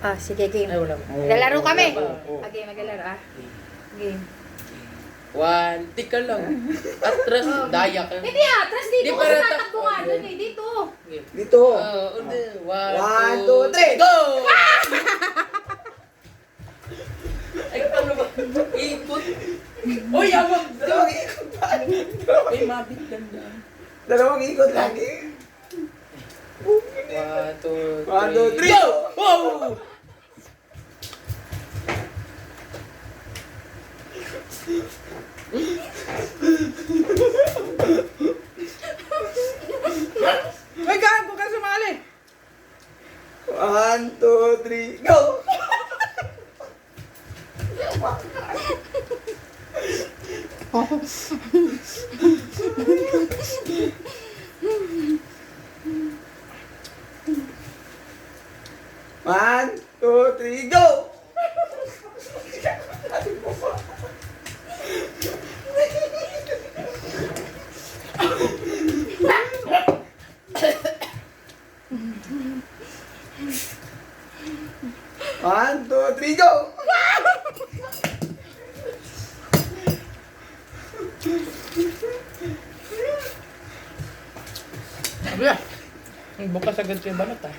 Ah, sige, game. Ay, wala. Maglalaro kami. Oo. Okay, maglalaro ah. Game. One, tika lang. Atras, daya ka. Hindi ah, atras dito Di, kasi para tatakbo nga dun eh. Dito. Okay. Dito. Undi. One, two, three. Go! Ay, paano ba? Ikot. Uy, awag! Dalawang ikot pa. Ay, mabit lang yan. Dalawang ikot lagi. One, two, One, two, three. Go! Wow! Ay, gago ka sumali! One, two, three, go! One, two, three, go! One, two, three, go! Sabi ah. Bukas agad siya balat ah.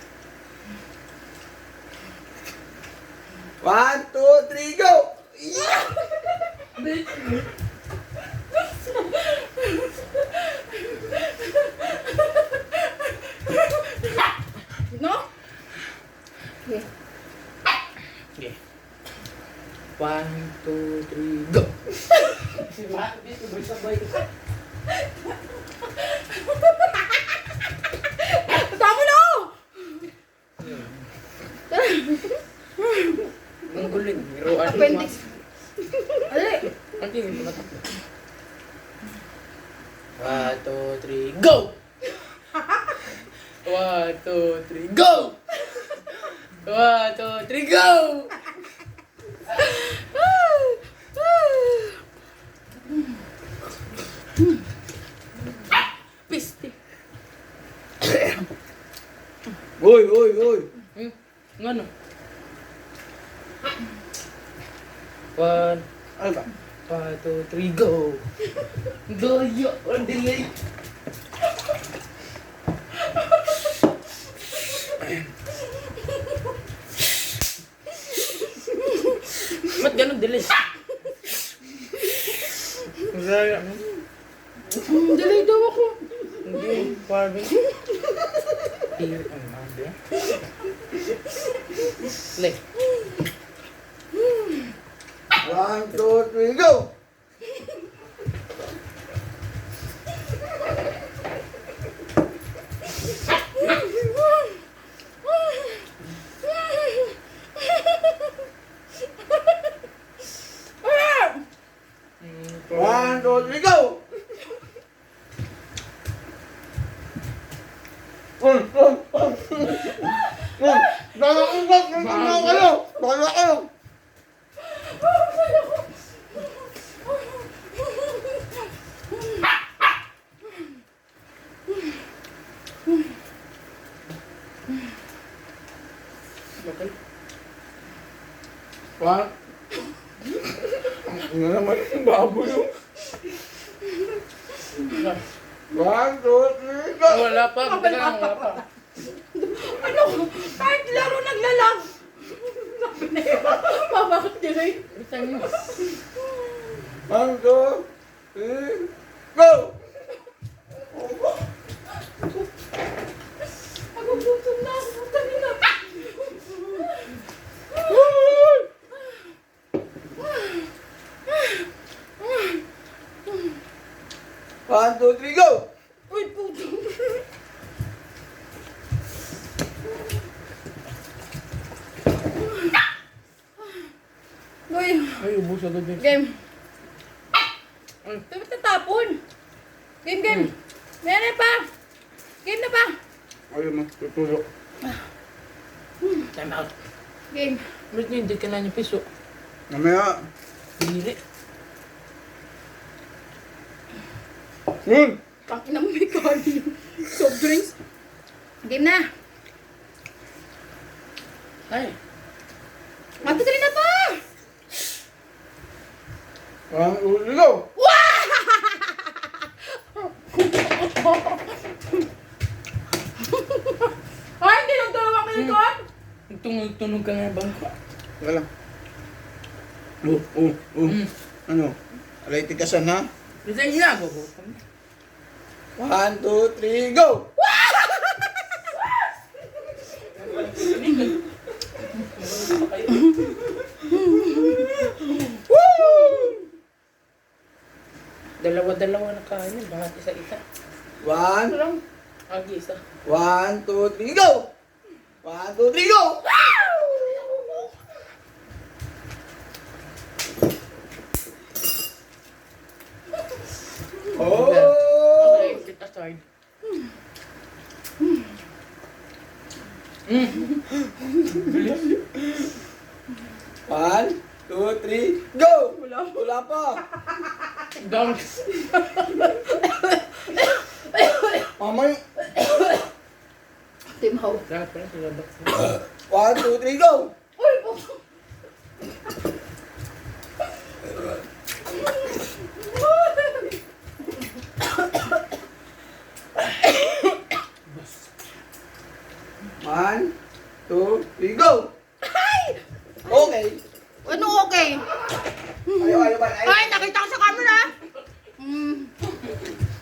One, two, three, go! No? Okay. Okay. One, two, three, go! Sabay-sabay. Tama na! Ang guling. Biruan. Appendix. Ali. Ang tingin mo natakbo. One, two, three, go! One, two, three, go! One, two, three, go! Piste. Uy, uy, uy! Ano? One, Ano ba? one, two, three, go! Daya! Ang delay! Ba't ganun delay? Daya, ano? Delay daw ako. Hindi, parang... Here, ang manda. Lay. One, two, three, go! One, two, three, go! Bala kayo! Bala kayo! Okay. One. Ano naman yung baboy yung... One, two, three, go! Wala pa, wala pa. Ano? Kahit laro naglalang. Sabi na yun. Bakit delay? Isang mo. One, two, three, go! Nagugutom na ako. Kanina. One, two, three, go! Uy, puto. Uy, Ay, ubus agad yun. game. Dapat natapon. Game. Meron pa. Game na pa. Ayaw mo, tutulog. Time out. Game. Ba't nyo hindi ka na niyo piso? Mamaya. Dili. Takin mo may kani. Soft drinks. Game na. Ay. Matutuloy na pa! 1, 2, 3, go! Ay, hindi lang dalawang kilikon! Tunog ka nga bangka. Teka lang. Ano? Alay, tikasan ha? Bisan na, gugutom. 1, 2, 3, go! Dalawa-dalawa na kain. Bakit isa-isa? 1, Ito lang. Agi isa. 1, 2, 3, go! 1, 2, 3, go! Oh! Okay, sit aside. One, two, three, go! Wala pa. Dunks. Mamay. Timaw. Dapat pala sila box. 1, 2, 3, go! Uy, po. One, two, three, go! Okay. Ano okay? Ayaw ba? Ay, nakita ko sa camera.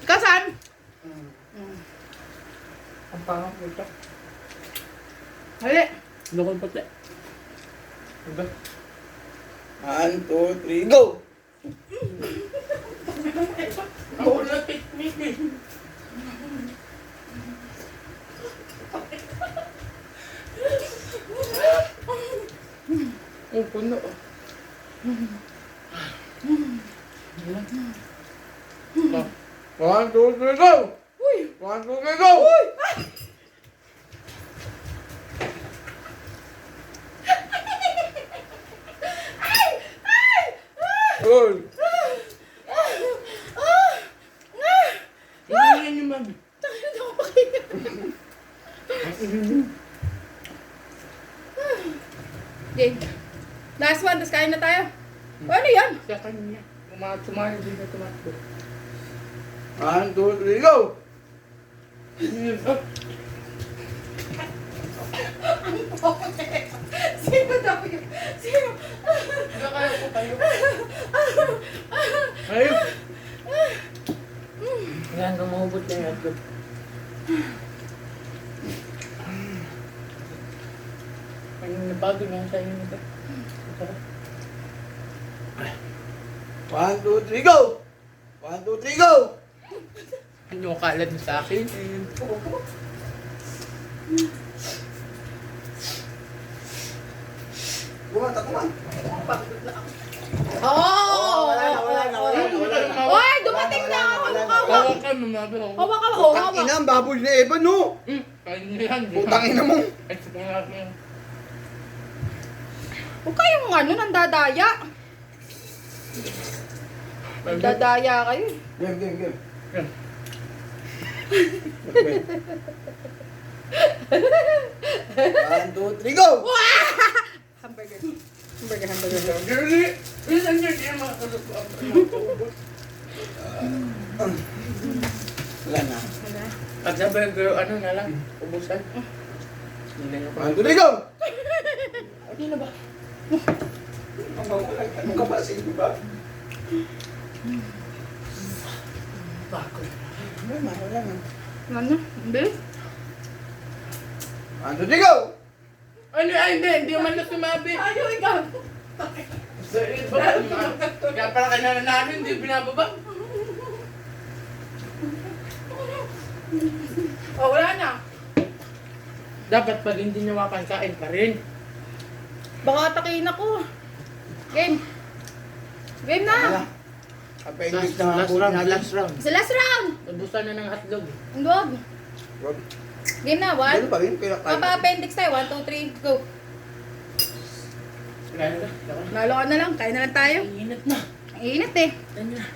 Kasan? Ang pangang puta. Hali. Lokal puti. Diba? 1, 2, 3, go! Ako na picnic eh. Oh, puno. Oh. 1, 2, 3, go! Uy. 1, 2, 3, go! Uy. Uy! Tingnan niyo, mami. Takot ako makita. Game. Last one, tapos kain na tayo. O, ano yan? Sa kanya. Tumayo din na tumakbo. 1, 2, 3, go! Sino daw yun? Sino? Kaya ko kayo. Ayun. Yan, lumahubot na yung atlog. Ayun, napagod nga sa inyo nito. 1, 2, 3, go! 1, 2, 3, go! Ano yung kalat mo sa akin? Kuman. Oh! Wala na. Oy, dumating na ako. Hawak. Hawak ka, mamabi ako. Hawak ka. Oh, Tang hawak. ina, ang baboy na Evan, no? Kain niyo yan. Putang ina mo. Ay, sa pangalan. Huwag kayong ano, nandadaya. Nandadaya kayo. Game. Yan. 1, 2, 3, go! Hamburger. Hamburger. Girlie! Ilan yun? Hindi mga kalupaan. Wala na. At sa burger, ano na lang, ubusan. Hindi na yung 1, 2, 3, go! Hindi na ba? Anong kapasin, di ba? Bako. Wala na. Ano? Bilis? 1, 2, 3, go! Ano ay, hindi man na sumabi. Ayaw, ikaw. Kaya pala kanina namin, hindi binababa. Oh, wala na. Dapat pag hindi nyawakan, kain pa rin. Baka atakin ako. Game. Game na. Appendix na nga po natin. Last round. Sa last round. Ubusan na ng hotdog. Huwag. Game na. Ano One. pa rin? Kaya kain. Papa-appendix tayo. 1, 2, 3, go. Kain ka. Nalo ka na lang. Kain na lang tayo. Init na. Ang init eh. Yan na.